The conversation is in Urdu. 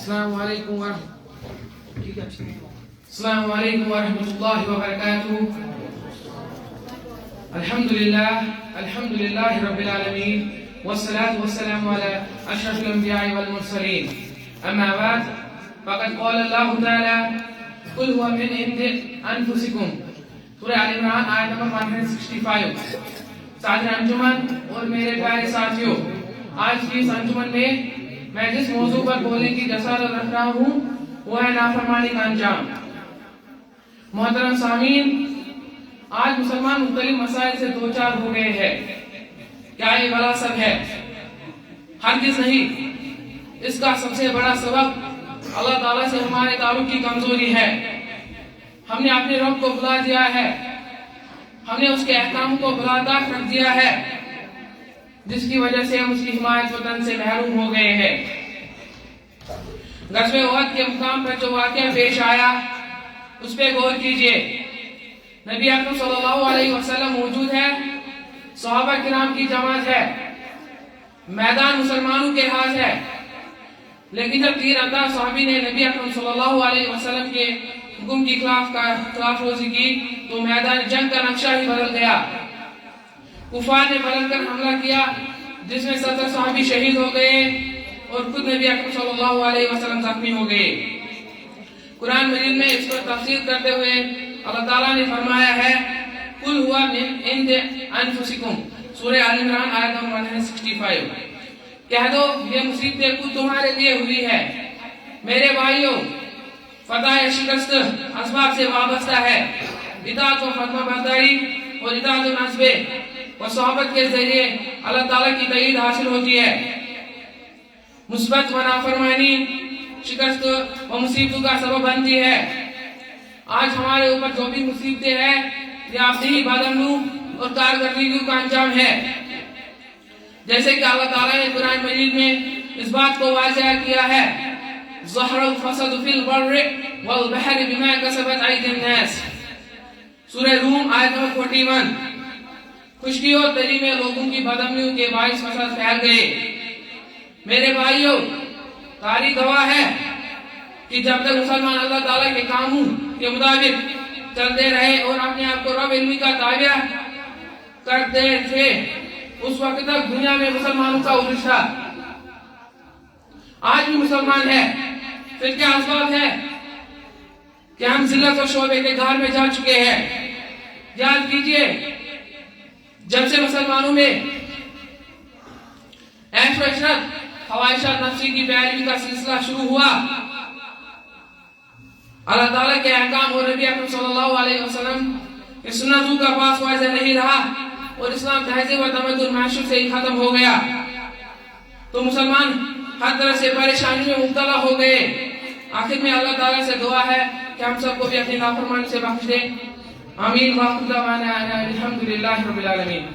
السلام علیکم ورحمۃ اللہ وبرکاتہ. الحمد للہ رب العالمین والصلاة والسلام على اشرف الانبیاء والمرسلین. اما بعد فقد قال اللہ تعالی قل هو من عند انفسکم. سورہ آل عمران آیت نمبر 165. صادر انجمن اور میرے پیارے ساتھیوں، آج کی اس انجمن میں میں جس موضوع پر بولنے کی جسارت رکھ رہا ہوں وہ ہے نافرمانی کا انجام. محترم سامعین، آج مسلمان مختلف مسائل سے دوچار ہو گئے ہیں. کیا یہ بلا سب ہے؟ ہرگز نہیں. اس کا سب سے بڑا سبب اللہ تعالیٰ سے ہمارے تعلق کی کمزوری ہے. ہم نے اپنے رب کو بھلا دیا ہے، ہم نے اس کے احکام کو بلا دار رکھ دیا ہے، جس کی وجہ سے ہم اس کی حمایت وطن سے محروم ہو گئے ہیں. غزوہ احد کے مقام پر جو واقعہ پیش آیا اس پہ غور کیجئے. نبی اکرم صلی اللہ علیہ وسلم موجود ہے، صحابہ کرام کی جماعت ہے، میدان مسلمانوں کے ہاتھ ہے، لیکن جب تیر انداز صحابی نے نبی اکرم صلی اللہ علیہ وسلم کے حکم کی خلاف ورزی کی تو میدان جنگ کا نقشہ ہی بدل گیا. کفار نے بدل کر حملہ کیا جس میں 70 صحابی شہید ہو گئے اور خود نبی اکرم صلی اللہ علیہ وسلم زخمی ہو گئے. قرآن مجید میں اس پر تفسیر کرتے ہوئے اللہ تعالیٰ نے فرمایا ہے قل ہوا من عند انفسکم. سورہ آل عمران آیت نمبر 165. کہہ دو یہ مصیبتیں خود تمہارے لیے ہوئی ہے. میرے بھائیوں، فتح یا شکست اسباب سے وابستہ ہے. اطاعت و فرما برداری اور اطاعت و نصب و صحبت کے ذریعے اللہ تعالیٰ کی تائید حاصل ہوتی ہے. مثبت و نافرمانی شکست و مصیبتوں کا سبب بنتی ہے. آج ہمارے اوپر جو بھی مصیبتیں ہیں یہ آفتی بدعملوں اور کارکردگیوں کا انجام ہے. جیسے کہ اللہ تعالیٰ نے قرآن مجید میں اس بات کو واضح کیا ہے ظہر الفساد فی البر والبحر بما کسبت ایدی الناس. سورہ روم آیت نمبر 41. خشکی اور تری میں لوگوں کی بدعملیوں کے باعث فساد پھیل گئے. میرے بھائیوں، تاریخ گواہ ہے کہ جب تک مسلمان اللہ تعالیٰ کے کاموں کے مطابق چلتے رہے اور اپنے آپ کو رب علمی کا تابع کرتے تھے اس وقت تک دنیا میں مسلمانوں کا عروج تھا. آج بھی مسلمان ہے، پھر کیا اسباب ہے کہ ہم ذلت و شعبے کے گھر میں جا چکے ہیں. یاد کیجئے جب سے مسلمانوں میں عیش و عشرت خواہشات نفسی کی پیروی کا سلسلہ شروع ہوا، اللہ تعالیٰ کے احکام اور نبی اکرم صلی اللہ علیہ وسلم کی سنتوں کا پاس واضح نہیں رہا اور اسلام تہذیب و تمدن معاشر سے ہی ختم ہو گیا تو مسلمان ہر طرح سے پریشانی میں مبتلا ہو گئے. آخر میں اللہ تعالیٰ سے دعا ہے کہ ہم سب کو بھی اپنی نافرمانی سے بخش دے. آمین. واخر دعوانا الحمد للہ رب العالمین.